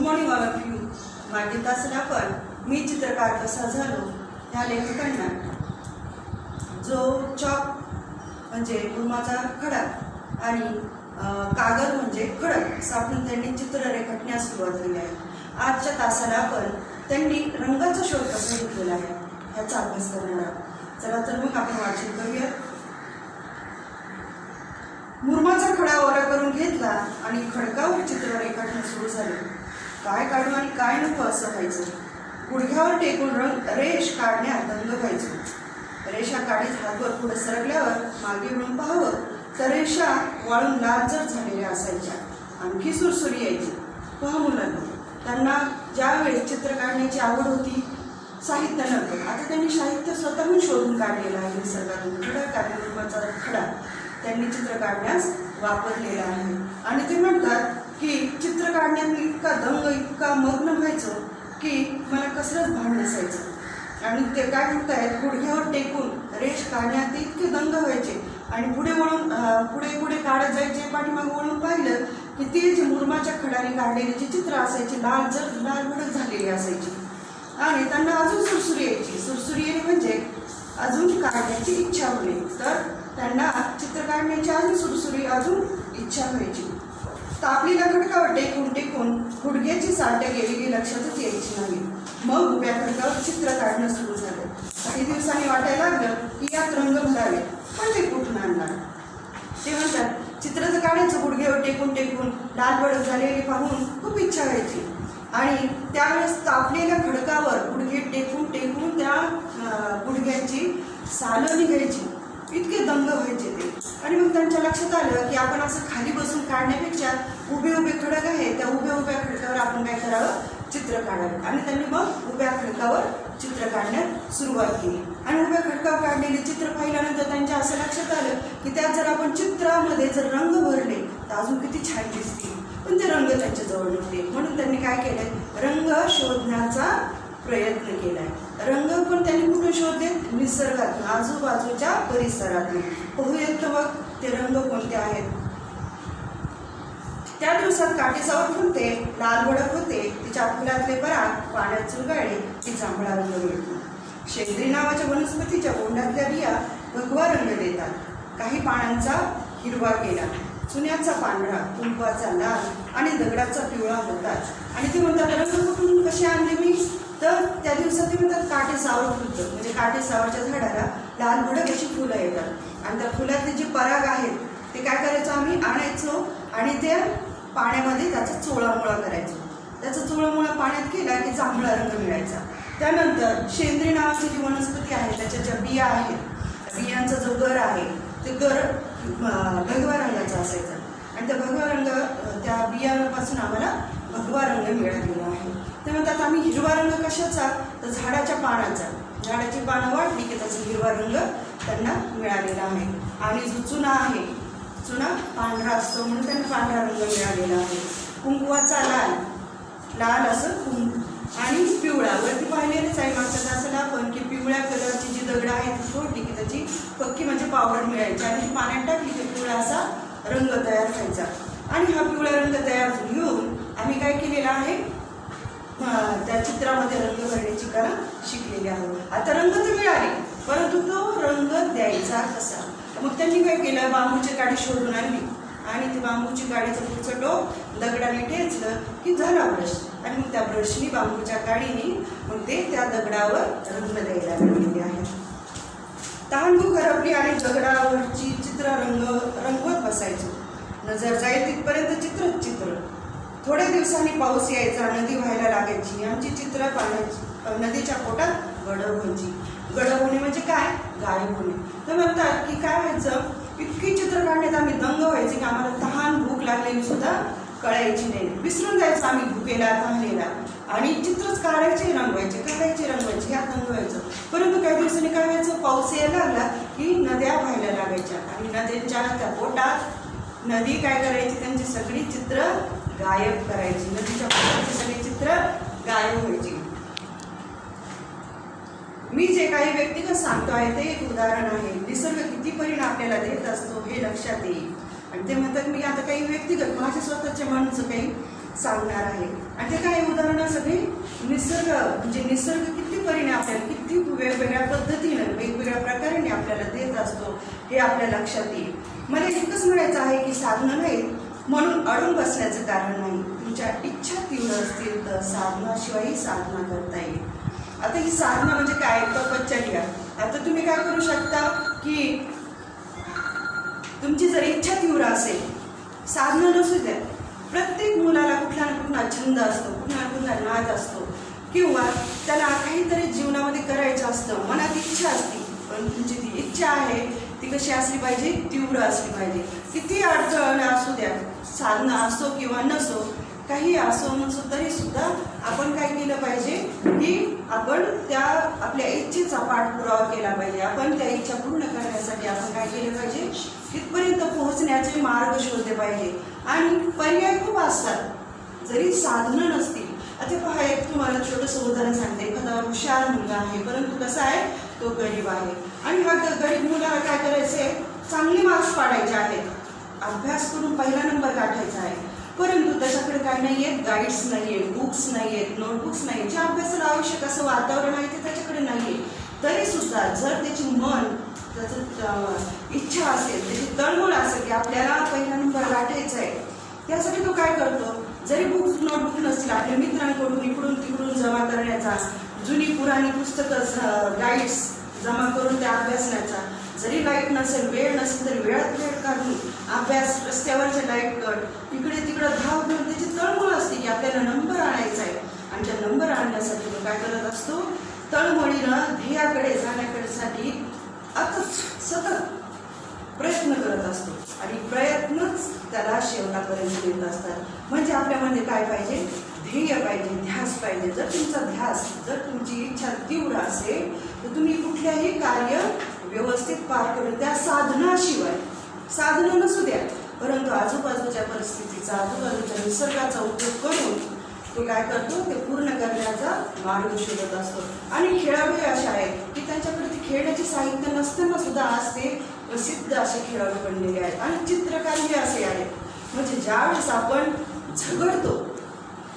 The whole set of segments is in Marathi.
Morning all of you. मागील तासात आपण मी चित्रकार कसा झालो ह्या लेखकांना जो चॉक म्हणजे मुर्माचा खडा आणि कागद म्हणजे खडक सापडून त्यांनी चित्र रेखाटण्यास सुरुवात केली आहे. आजच्या तासाला आपण त्यांनी रंगाचा शोध कसा घेतलेला आहे ह्याचा अभ्यास करणार आहोत. चला तर मग आपण वाचन करूया. मुर्माचा खडा ओरा करून घेतला आणि खडकावर चित्र रेखाटणे सुरू झाले. काय काढू आणि काय नको असं व्हायचं. गुडघ्यावर टेकून रेष काढण्यात दंग व्हायचो. रेषा काढीत हातवर पुढे सरकल्यावर मागे वळून पाहावं तर रेषा वाळून लालजर झालेल्या असायच्या. आणखी सुरसुरी यायची. पहा मुलांना, त्यांना ज्यावेळेस चित्र काढण्याची आवड होती, साहित्य नव्हतं. आता त्यांनी साहित्य स्वतःहून शोधून काढलेलं आहे. निसर्गातून खडक आणि मुर्माचा खडा त्यांनी चित्र काढण्यास वापरलेला आहे. आणि ते म्हणतात की चित्र काढण्यात मी इतका दंग इतका मग्न व्हायचो की मला कसलंच भान नसायचं. आणि ते काय म्हणतायत, गुडघ्यावर टेकून रेष काढण्यात ते इतके दंग व्हायचे आणि पुढे वळून पुढे काढत जायचे. पाठीमागे वळून पाहिलं की ते जे मुर्माच्या खड्याने काढलेली जी चित्र असायची लाल भडक झालेली असायची आणि त्यांना अजून सुरसुरी यायची. सुरसुरी येणे म्हणजे अजून काढण्याची इच्छा होणे. तर त्यांना चित्र काढण्याची अजून सुरसुरी अजून इच्छा व्हायची. तापलेल्या खडकावर टेकून टेकून गुडघ्याची साठे गेली की लक्षातच यायची नाही. मग उभ्या खडकावर चित्र काढणं सुरू झालं. काही दिवसांनी वाटायला लागलं की यात रंग भरावे, पण ते कुठून आणणार. ते म्हणतात चित्र तर काढायचं गुडघ्यावर टेकून टेकून लाल भडक झालेली पाहून खूप इच्छा व्हायची. आणि त्यावेळेस तापलेल्या खडकावर गुडघे टेकून टेकून त्या गुडघ्याची सालं निघायची. इतके दंग व्हायचे ते. आणि मग त्यांच्या लक्षात आलं की आपण असं खाली बसून काढण्यापेक्षा उभे खडक आहे, त्या उभ्या खडकावर आपण काय करावं, चित्र काढावं. आणि त्यांनी मग उभ्या खडकावर चित्र काढण्यास सुरुवात केली. आणि उभ्या खडकावर काढलेले चित्र पाहिल्यानंतर त्यांच्या असं लक्षात आलं की त्यात जर आपण चित्रामध्ये जर रंग भरले तर अजून किती छान दिसतील. पण ते रंग त्यांच्या जवळ नव्हते. म्हणून त्यांनी काय केलंय, रंग शोधण्याचा प्रयत्न केलाय. रंग पण त्यांनी कुठून शोधले, निसर्गातून, आजूबाजूच्या परिसरातून. पाहूयात तर मग ते रंग कोणते आहेत. त्या दिवसात काटेसावर फुलते, लाल भडक होते, तिच्या फुलातले पराग पाण्यात चुरगाळले की जांभळा रंग मिळतो. शेंद्री नावाच्या वनस्पतीच्या बोंडातल्या बिया भगवा रंग देतात. काही पानांचा हिरवा केला, चुन्याचा पांढरा, कुंकवाचा लाल आणि दगडाचा पिवळा होतात. आणि ते म्हणतात रंग कुठून कसे आणले मी, तर त्या दिवसात ते म्हणतात काटेसावर फुलतं. म्हणजे काटेसावरच्या झाडाला लाल भडक अशी फुलं येतात आणि त्या फुलातले जे पराग आहेत ते काय करायचो आम्ही, आणायचो आणि त्या पाण्यामध्ये त्याचा चोळामोळा करायचो. त्याचा चोळामोळा पाण्यात केला की जांभळा रंग मिळायचा. त्यानंतर शेंद्री नावाची जी वनस्पती आहे त्याच्या ज्या बिया आहेत, बियांचा जो गर आहे ते गर भगवा रंगाचा असायचा. आणि त्या भगवा रंग त्या बियांपासून आम्हाला भगवा रंग मिळालेला आहे. ते म्हणतात आम्ही हिरवा रंग कशाचा, तर झाडाच्या पानाचा. झाडाची पानं वाढली की त्याचा हिरवा रंग त्यांना मिळालेला आहे. आणि जो चुना आहे, चुना पांढरा असतो म्हणून त्यांना पांढरा रंग मिळालेला आहे. कुंकवाचा लाल असं कुंकू आणि पिवळा. वरती पाहिलेलंच आहे मागच्या तासाला आपण की पिवळ्या कलरची जी दगड आहे ती फोडली की त्याची पक्की म्हणजे पावडर मिळायची आणि पाण्यात टाकली की पिवळा असा रंग तयार व्हायचा. आणि हा पिवळा रंग तयार घेऊन आम्ही काय केलेला आहे, त्या चित्रामध्ये रंग भरण्याची कला शिकलेली आहोत. आता रंग तर मिळाले, परंतु तो रंग द्यायचा कसा. मग त्यांनी काय केलं, बांबूची काडी शोधून आणली आणि ती बांबूची काडीचं पुढचं टोक दगडाने ठेचलं की झाला ब्रश. आणि मग त्या ब्रशनी बांबूच्या काडीने मग ते त्या दगडावर रंग द्यायला लागलेले आहे. तहानभूक हरपली आणि दगडावरची चित्र रंगवत बसायचो. नजर जाईल तिथपर्यंत चित्र. थोड्या दिवसांनी पाऊस यायचा, नदी व्हायला लागायची. आमची चित्र पाण्याची नदीच्या पोटात गडप व्हायची. गडप होणे म्हणजे काय, गायब होणे. तर म्हणतात की काय व्हायचं, इतकी चित्र काढण्यात आम्ही दंग व्हायचे की आम्हाला तहान भूक लागलेली सुद्धा कळायची नाही. विसरून जायचं आम्ही भुकेला तहानेला आणि चित्रच काढायचे रंगवायचे ह्यात दंग व्हायचं. परंतु काही दिवसांनी काय व्हायचं, पाऊस यायला लागला की नद्या व्हायला लागायच्या आणि नद्यांच्या त्या पोटात नदी काय करायची, त्यांची सगळी चित्र गायब करायची. नदीच्या पोटाची सगळी चित्र गायब व्हायची. मी जे काही व्यक्तिगत सांगतो आहे ते एक उदाहरण आहे. निसर्ग किती परिणाम आपल्याला देत असतो हे लक्षात येईल. आणि ते म्हणतात मी आता काही व्यक्तिगत माझ्या स्वतःच्या मनाचं काही सांगणार आहे. आणि ते काही उदाहरणं सगळी निसर्ग म्हणजे निसर्ग किती परिणाम आपल्याला किती वेगवेगळ्या पद्धतीनं वेगवेगळ्या प्रकाराने आपल्याला देत असतो हे आपल्या लक्षात येईल. मला इतकंच म्हणायचं आहे की साधनं नाही म्हणून अडून बसण्याचं कारण नाही. तुमच्या इच्छा तीव्र असतील तर साधनाशिवायही साधना करता येईल. आता ही साधना म्हणजे काय तपश्चर्या. आता तुम्ही काय करू शकता की तुमची जर इच्छा तीव्र असेल साधना नसू द्या. प्रत्येक मुलाला कुठला ना कुठला छंद असतो, कुठला ना कुठला नाद असतो किंवा त्याला काहीतरी जीवनामध्ये करायचं असतं, मनात इच्छा असते. पण तुमची ती इच्छा आहे ती कशी असली पाहिजे, तीव्र असली पाहिजे. किती अडचण असू द्या, साधना असो किंवा नसो, काही असो नसो तरी सुद्धा आपण काय केलं पाहिजे की आपण त्या आपल्या इच्छेचा पाठपुरावा केला पाहिजे. आपण त्या इच्छा पूर्ण करण्यासाठी आपण काय केलं पाहिजे, तिथपर्यंत पोहोचण्याचे मार्ग शोधले पाहिजे. आणि पर्याय खूप असतात जरी साधनं नसतील. आता पहा, एक तुम्हाला छोटंसं उदाहरण सांगते. एखादा हुशार मुलगा आहे परंतु कसा आहे, तो गरीब आहे. आणि हा गरीब मुलाला काय करायचंय, चांगले मार्क्स पाडायचे आहेत, अभ्यास करून पहिला नंबर गाठायचा आहे. परंतु त्याच्याकडे काय नाही आहेत, गाईड्स नाही आहेत, बुक्स नाही आहेत, नोटबुक्स नाही आहेत, जे अभ्यासाला आवश्यक असं वातावरण आहे ते त्याच्याकडे नाही आहे. तरी सुद्धा जर त्याची मन त्याचं इच्छा असेल, त्याची तळमळ असेल की आपल्याला पहिला नंबर गाठायचा आहे, त्यासाठी तो काय करतो, जरी बुक्स नोटबुक नसतील आपल्या मित्रांकडून इकडून तिकडून जमा करण्याचा, जुनी पुराणी पुस्तकं गाईड्स जमा करून त्या अभ्यासण्याचा, जरी लाईट नसेल वेळ नसेल तरी वेळात वेळ काढून अभ्यास, रस्त्यावरचे लाईट कट इकडे तिकडं धाव घेऊन त्याची तळमळ असते की आपल्याला नंबर आणायचा आहे. आणि त्या नंबर आणण्यासाठी तो काय करत असतो, तळमळीनं ध्येयाकडे जाण्यासाठी सतत प्रयत्न करत असतो. आणि प्रयत्नच त्याला शेवटापर्यंत येत असतात. म्हणजे आपल्यामध्ये काय पाहिजे, ध्येय पाहिजे, ध्यास पाहिजे. जर तुमचा ध्यास, जर तुमची इच्छा तीव्र असेल तर तुम्ही कुठल्याही कार्य व्यवस्थित पार करून त्या साधनाशिवाय, साधनं नसू द्या परंतु आजूबाजूच्या परिस्थितीचा, आजूबाजूच्या निसर्गाचा उपयोग करून तो काय करतो, ते पूर्ण करण्याचा मार्ग शोधत असतो. आणि खेळाडू असे आहेत की त्यांच्याकडे ते खेळण्याचे साहित्य नसताना सुद्धा आज ते प्रसिद्ध असे खेळाडू बनलेले आहेत. आणि चित्रकारही असे आहेत. म्हणजे ज्यावेळेस आपण झगडतो,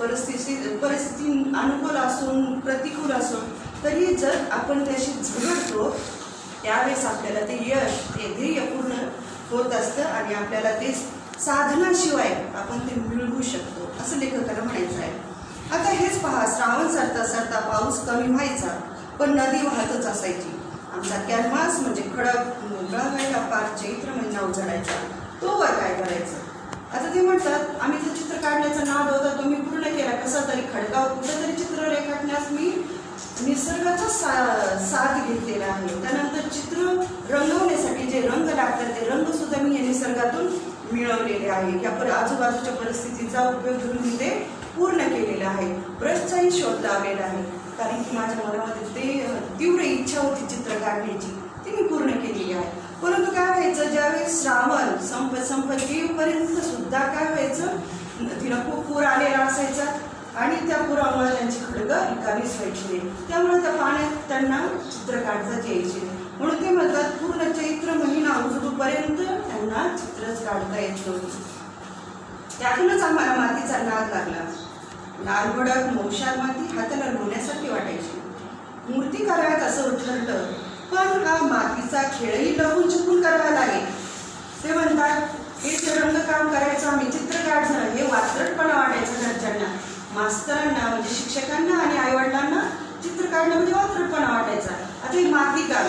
परिस्थिती अनुकूल असून प्रतिकूल असून तरी जर आपण त्याशी झगडतो त्यावेळेस आपल्याला ते यश, ते ध्येय पूर्ण होत असतं. आणि आपल्याला ते साधनाशिवाय आपण ते मिळवू शकतो असं लेखकाला म्हणायचं आहे. आता हेच पहा, श्रावण सरता सरता पाऊस कमी व्हायचा पण नदी वाहतच असायची. आमचा कॅनव्हास म्हणजे खडक गळायला पार चैत्र महिना उजडायचा. तो वर काय करायचं. आता ते म्हणतात आम्ही ते चित्र काढण्याचा नाद होता तो मी पूर्ण केला. कसा तरी खडकावर कुठंतरी चित्र रेखाटण्यास मी निसर्गाचा साथ घेतलेला आहे. त्यानंतर चित्र रंगवण्यासाठी जे रंग लागतात ते रंग सुद्धा मी या निसर्गातून मिळवलेले आहे. या आजूबाजूच्या परिस्थितीचा उपयोग करून मी ते पूर्ण केलेलं आहे. ब्रशचाही शोध लावलेला आहे कारण की माझ्या मनामध्ये ते तीव्र इच्छा होती चित्र काढण्याची, ती मी पूर्ण केलेली आहे. परंतु काय व्हायचं, ज्यावेळेस श्रावण संपत येईपर्यंत सुद्धा काय व्हायचं, तिला खूप पूर आलेला असायचा आणि त्या पुरामुळे त्यांची खडकं रिकामीच व्हायची नाही. त्यामुळे त्या पाण्यात त्यांना चित्र काढताच यायचे. म्हणून ते म्हणतात पूर्ण चैत्र महिना उजडूपर्यंत त्यांना चित्रच काढता येत नव्हतं. त्यातूनच आम्हाला मातीचा नाद लागला. लालभडक मौशाल माती हाताला लोण्यासारखी वाटायची. मूर्ती कराव्यात असं ठरलं पण हा मातीचा खेळही लपून छपून करावा लागेल. ते म्हणतात हे रंगकाम करायचं, आम्ही चित्र काढणं हे वात्रटपणा वाटायचं घरच्यांना, मास्तरांना म्हणजे शिक्षकांना आणि आईवडिलांना चित्र काढणं म्हणजे वात्रटपणा वाटायचा. आता ही माती काढ,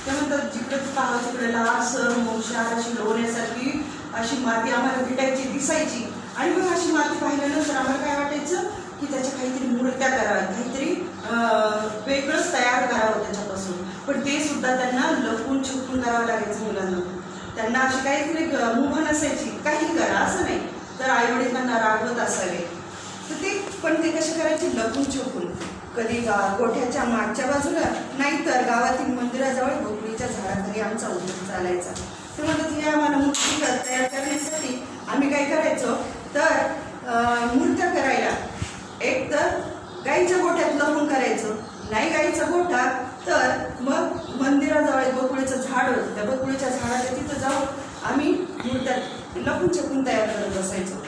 ते म्हणतात जिकडे पाहावं तिकडे लालसर मौशाल अशी लोण्यासारखी अशी माती आम्हाला भेटायची, दिसायची. आणि मग अशी माती पाहिल्यानंतर आम्हाला काय वाटायचं की त्याच्या काहीतरी मूर्त्या कराव्यात, काहीतरी वेगळंच तयार करावं त्याच्यापासून. पण ते सुद्धा त्यांना लपून छपून करावं लागायचं मुलांना. त्यांना अशी काहीतरी मुभा नसायची, काही करा असं नाही, तर आईवडील त्यांना रागवत असावे. तर ते पण ते कसे करायचे, लपून छपून. कधी गोठ्याच्या मागच्या बाजूला नाहीतर गावातील मंदिराजवळ भोपळीच्या झाडाखाली आमचा उद्योग चालायचा. ते म्हणतात हे आम्हाला मूर्ती तयार करण्यासाठी आम्ही काय करायचो तर मूर्त्या करायला एक तर गाईच्या गोठ्यात लपून करायचो, नाही गाईचा गोठा तर मग मंदिराजवळ बकुळीचं झाड होतं, त्या बकुळीच्या झाडाच्या तिथं जाऊन आम्ही मूर्त्या लपून छपून तयार करत बसायचो.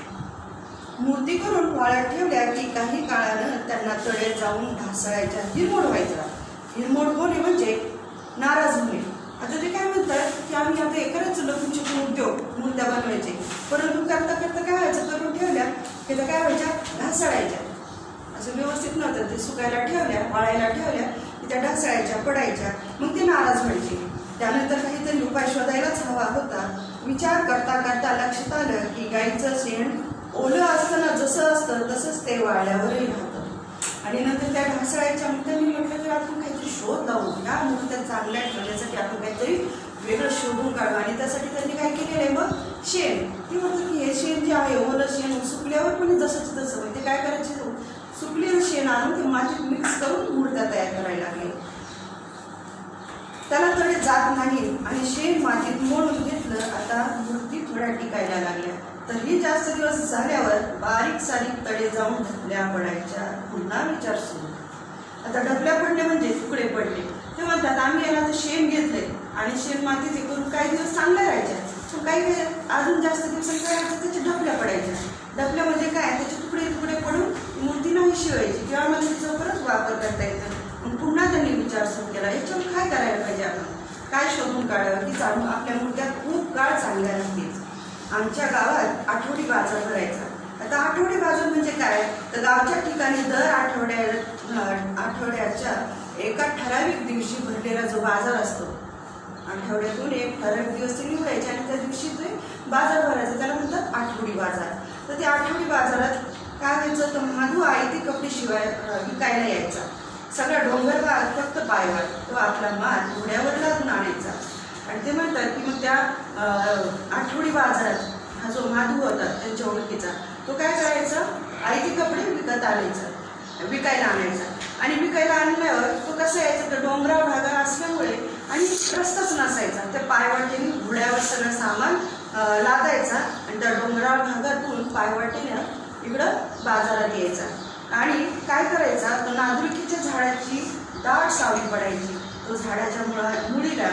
मूर्ती करून करून वाळत ठेवल्या की काही काळानं त्यांना तडे जाऊन ढासळायच्या, हिरमोड व्हायचा. हिरमोड होणे म्हणजे नाराज होणे. आता ते काय म्हणतात की आम्ही आता एकच लघुचित्र उद्योग मूर्त्या बनवायचे, परंतु करता करता काय व्हायचं, करून ठेवल्या की त्या काय व्हायच्या, ढासळायच्या. असं व्यवस्थित नव्हतं. ते सुकायला ठेवल्या, वाळायला ठेवल्या की त्या ढासळायच्या, पडायच्या. मग ते नाराज व्हायचे. त्यानंतर काहीतरी उपाय शोधायलाच हवा होता. विचार करता करता लक्षात आलं की गाईचं शेण ओलं असताना जसं असतं तसंच ते वाळल्यावरही राहतं. आणि नंतर त्या ढासळायच्या. मग त्यांनी म्हटलं की आपण काहीतरी शोध लावू या, मग त्या चांगल्या ठेवण्यासाठी आपण काहीतरी वेगळं शोधून काढू. आणि त्यासाठी त्यांनी काय केलेलं आहे, मग शेण. ती म्हणतात की हे शेण जे आहे, ओलं शेण सुकल्यावर पण जसंच तसं. म्हणजे काय करायचे, सुकलेलं शेण आणून ते मातीत मिक्स करून मूर्त्या तयार करायला लागले. त्याला तडे जात नाही आणि शेण मातीत मोडून घेतलं. आता मूर्ती थोड्या टिकायला लागल्या. तरीही जास्त दिवस झाल्यावर बारीक सारीक तडे जाऊन ढकल्या पडायच्या. पुन्हा विचार सुरू. आता ढकल्या पडले म्हणजे तुकडे पडले. ते म्हणतात आम्ही याला तर शेण घेतलंय आणि शेण मातीत हे करून काही दिवस चांगल्या राहायच्या, पण काही अजून जास्त दिवसांनी काय व्हायचं, त्याच्या ढकल्या पडायच्या. ढकल्या म्हणजे काय, त्याचे तुकडे तुकडे पडून मूर्ती नाही शिवायची किंवा मला तिचा परत वापर करता येतो. मग पुन्हा त्यांनी विचार सुरू केला, याच्यावर काय करायला पाहिजे, आपण काय शोधून काढावं की चालू आपल्या मूर्त्या खूप काळ चांगल्या राहतील. आमच्या गावात आठवडी बाजार भरायचा. आता आठवडी बाजार म्हणजे काय, तर गावच्या ठिकाणी दर आठवड्याच्या एका ठराविक दिवशी भरलेला जो बाजार असतो, आठवड्यातून एक ठराविक दिवस ते निवडायचे आणि त्या दिवशी ते बाजार भरायचा, त्याला म्हणतात आठवडी बाजार. तर त्या आठवडी बाजारात काय व्हायचं, तर माधू आई ते कपडे विकायला यायचा. सगळा डोंगर भाग फक्त पायवर, तो आपला माल घोड्यावर लादून आणायचा. आणि ते म्हणतात की मग त्या आठवडी बाजारात हा जो माधू होता त्यांच्या ओळखीचा, तो काय करायचा, आई ते कपडे विकायला आणायचा. आणि विकायला आणल्यावर तो कसा यायचा, तर डोंगराळ भागा असल्यामुळे आणि रस्ताच नसायचा, त्या पायवाटेने घोड्यावर सगळं सामान लादायचा आणि त्या डोंगराळ भागातून पायवाटेने इकडं बाजारात यायचा. आणि काय करायचा, तो नादुरकीच्या झाडाची दाट सावली पडायची. तो झाडाच्या मुळीला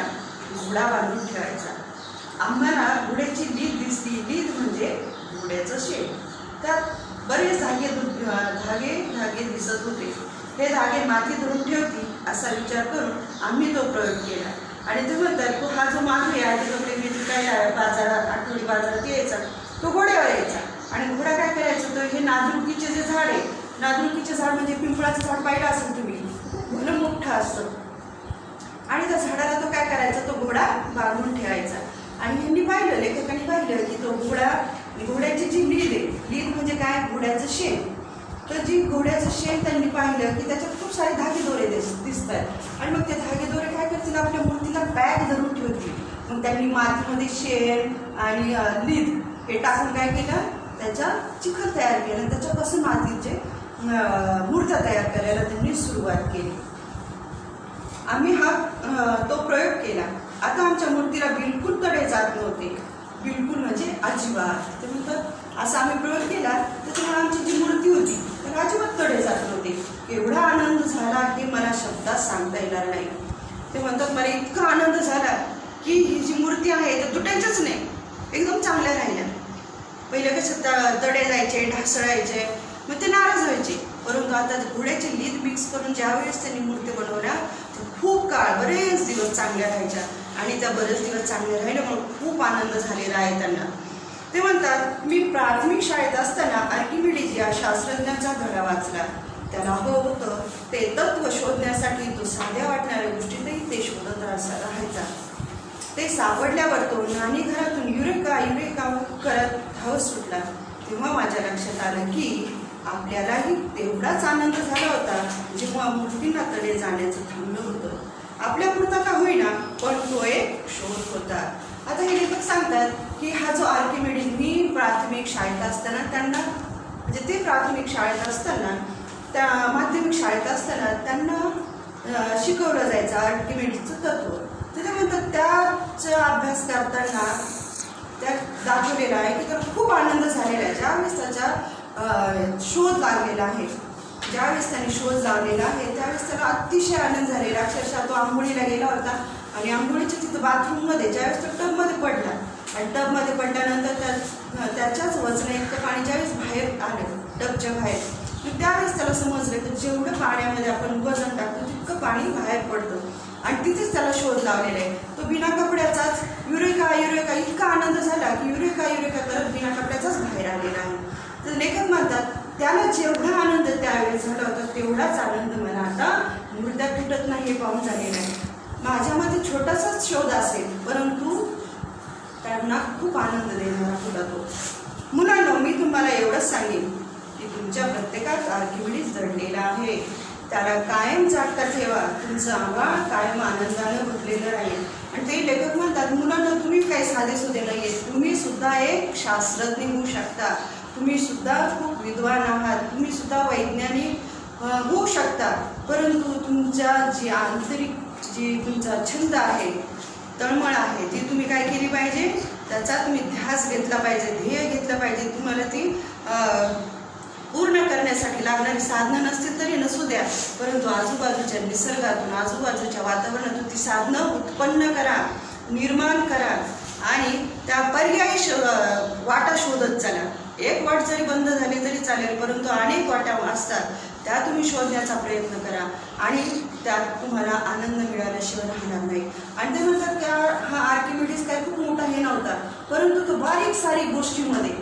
घोडा बांधून ठेवायचा. आम्हाला घोड्याची लीद दिसली. लीद म्हणजे घोड्याचं शेण. त्यात बरेच धागे दिसत होते. हे धागे माती धरून ठेवतील असा विचार करून आम्ही तो प्रयोग केला. आणि ते म्हणतात, तो हा जो माधू आहे ते कपडे विकायला बाजारात आठवडी बाजारात यायचा, तो घोड्यावर यायचा. आणि घोडा काय करायचा, तो हे नादुरकीचे जे झाड आहे, नादुरकीचे झाड म्हणजे पिंपळाचं झाड पाहिलं असेल तुम्ही, घन मोठं असतं. आणि त्या झाडाला तो काय करायचा, तो घोडा बांधून ठेवायचा. आणि ह्यांनी पाहिलं, लेखकांनी पाहिलं की तो घोड्याची जी लीद म्हणजे काय, घोड्याचं शेण. तर जी घोड्याचं शेण त्यांनी पाहिलं की त्याच्यात खूप सारे धागेदोरे दिसतात. आणि मग ते धागेदोरे काय करतील, आपल्या मूर्तीला पॅक धरून ठेवतील. मग त्यांनी मातीमध्ये शेण आणि लीद हे टाकून काय केलं, त्याचा चिखल तयार केलं. त्याच्यापासून मातीचे मूर्त्या तयार करायला त्यांनी सुरुवात केली. आम्ही तो प्रयोग केला. आता आमच्या मूर्तीला बिलकुल तडे जात नव्हते, बिलकुल म्हणजे अजिबात. ते म्हणतात असा आम्ही प्रयोग केला, त्याच्यामुळे आमची जी मूर्ती होती तर अजिबात तडे जात नव्हते. एवढा आनंद झाला की मला शब्दात सांगता येणार नाही. ते म्हणतात मला इतका आनंद झाला की ही जी मूर्ती आहे तर तुटायचंच नाही, एकदम चांगल्या राहिल्या. पहिले कसं तडे जायचे, ढासळायचे, मग ते नाराज व्हायचे. परंतु आता घोड्याची लीद मिक्स करून ज्यावेळेस त्यांनी मूर्ती बनवल्या तर खूप काळ, बरेच दिवस चांगल्या राहायच्या. आणि त्या बरेच दिवस चांगल्या राहिल्यामुळे खूप आनंद झालेला आहे त्यांना. ते म्हणतात, मी प्राथमिक शाळेत असताना आर्किमिडीज या शास्त्रज्ञाचा धडा वाचला. त्याला हवं होतं ते तत्व शोधण्यासाठी तो साध्या वाटणाऱ्या गोष्टीतही ते शोधत राहायचा. ते सापडल्यावर तो नाणी घरातून युरेका करत धावत सुटला. तेव्हा माझ्या लक्षात आलं की आपल्यालाही तेवढाच आनंद झाला होता जेव्हा मूर्तींना तडे जाण्याचं थांबलं होतं. आपल्यापुरता का होईना, पण तो एक शोध होता. आता हे लेखक सांगतात की हा जो आर्किमिडीज, मी प्राथमिक शाळेत असताना त्यांना, म्हणजे ते प्राथमिक शाळेत असताना, त्या माध्यमिक शाळेत असताना त्यांना शिकवलं जायचं आर्किमिडीजचं तत्व. तर ते म्हणतात त्याचा अभ्यास करताना त्यात दाखवलेला आहे की त्याला खूप आनंद झालेला आहे. ज्यावेळेस त्याचा शोध लागलेला आहे, ज्यावेळेस त्याने शोध लावलेला आहे त्यावेळेस त्याला अतिशय आनंद झालेला. अक्षरशः तो आंघोळीला गेला होता आणि आंघोळीच्या तिथं बाथरूममध्ये ज्यावेळेस तो टबमध्ये पडला आणि टबमध्ये पडल्यानंतर त्याच्याच वजन इतकं पाणी ज्यावेळेस बाहेर आलं टपच्या बाहेर. मग त्यावेळेस त्याला समजलं की जेवढं पाण्यामध्ये आपण वजन टाकतो तितकं पाणी बाहेर पडतं आणि तिथेच त्याला शोध लावलेला आहे. तो बिना कपड्याचाच युरेका युरेका इतका आनंद झाला की युरेका युरेका करत बिना कपड्याचाच बाहेर आलेला आहे. तर लेखक म्हणतात त्याला जेवढा आनंद त्यावेळेस झाला होता तेवढाच आनंद मला आता मुर्द्यात तुटत नाही हे पाहून झालेला आहे. माझ्यामध्ये छोटासाच शोध असेल परंतु त्यांना खूप आनंद देणारा होता तो. मुलांनो, मी तुम्हाला एवढंच सांगेन की तुमच्या प्रत्येकात आर्किमिडीज दडलेला आहे. त्याला कायम जागता ठेवा. तुमचं आभाळ कायम आनंदानं भरलेलं राहील. आणि ते लेखक म्हणतात मुलांना तुम्ही काही साधेसुधे नाही आहेत, तुम्ही सुद्धा एक शास्त्रज्ञ होऊ शकता, तुम्ही सुद्धा खूप विद्वान आहात, तुम्ही सुद्धा वैज्ञानिक होऊ शकता. परंतु तुमच्या जी आंतरिक जी तुमचा छंद आहे, तळमळ आहे, ती तुम्ही काय केली पाहिजे, त्याचा तुम्ही ध्यास घेतला पाहिजे, ध्येय घेतलं पाहिजे. तुम्हाला ती पूर्ण करण्यासाठी लागणारी साधनं नसतील तरी नसू द्या, परंतु आजूबाजूच्या निसर्गातून आजूबाजूच्या वातावरणातून ती साधनं उत्पन्न करा, निर्माण करा आणि त्या पर्यायी वाटा शोधत चला. एक वाट जरी बंद झाली तरी चालेल, परंतु अनेक वाटा असतात, त्या तुम्ही शोधण्याचा प्रयत्न करा आणि त्यात तुम्हाला आनंद मिळाल्याशिवाय राहणार नाही. आणि ते म्हणतात की हा आर्किमिडीज काय खूप मोठा हे नव्हता, परंतु तो बारीक सारीक गोष्टीमध्ये,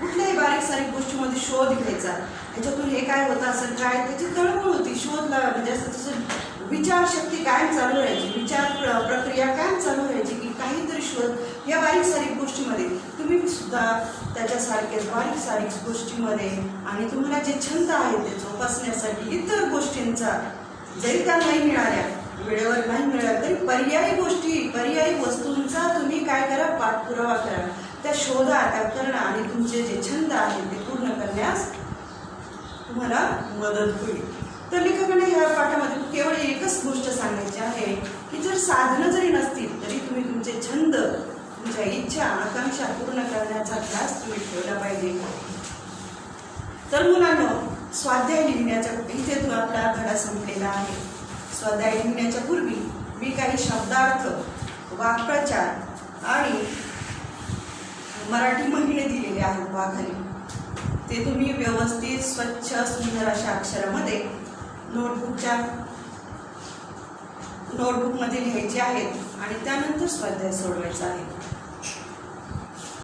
कुठल्याही बारीक सारीक गोष्टीमध्ये शोध घ्यायचा. ह्याच्यातून हे काय होतं असेल काय, त्याची तळमळ होती. शोध म्हणजे असं तसं विचारशक्ती कायम चालू राहायची, विचार प्रक्रिया कायम चालू राहायची की काहीतरी शोध या बारीक सारीक गोष्टीमध्ये. तुम्ही सुद्धा त्याच्यासारख्याच बारीक सारीक गोष्टीमध्ये आणि तुम्हाला जे छंद आहेत ते जोपासण्यासाठी इतर गोष्टींचा जरी त्या नाही मिळाल्या, वेळेवर नाही मिळाल्या तरी पर्यायी गोष्टी, पर्यायी वस्तूंचा तुम्ही काय करा, पाठपुरावा करा, त्या शोधा, त्या करणं आणि तुमचे जे छंद आहेत ते पूर्ण करण्यास तुम्हाला मदत होईल. तर लेखकाने ह्या पाठामध्ये केवळ एकच गोष्ट सांगायची आहे की जर साधनं जरी नसतील तरी तुम्ही तुमचे छंद, तुमच्या इच्छा, आकांक्षा पूर्ण करण्याचा ध्यास तुम्ही ठेवला पाहिजे. तर मुलांनो, स्वाध्याय लिहिण्याच्या इथे आपला धडा संपलेला आहे. स्वाध्याय लिहिण्याच्या पूर्वी मी काही शब्दार्थ, वाक्प्रचार आणि मराठी महिने दिलेले आहेत वाखाली. ते तुम्ही व्यवस्थित स्वच्छ सुंदर अशा अक्षरामध्ये नोटबुकमध्ये लिहायचे आहेत आणि त्यानंतर स्वाध्याय सोडवायचा आहे.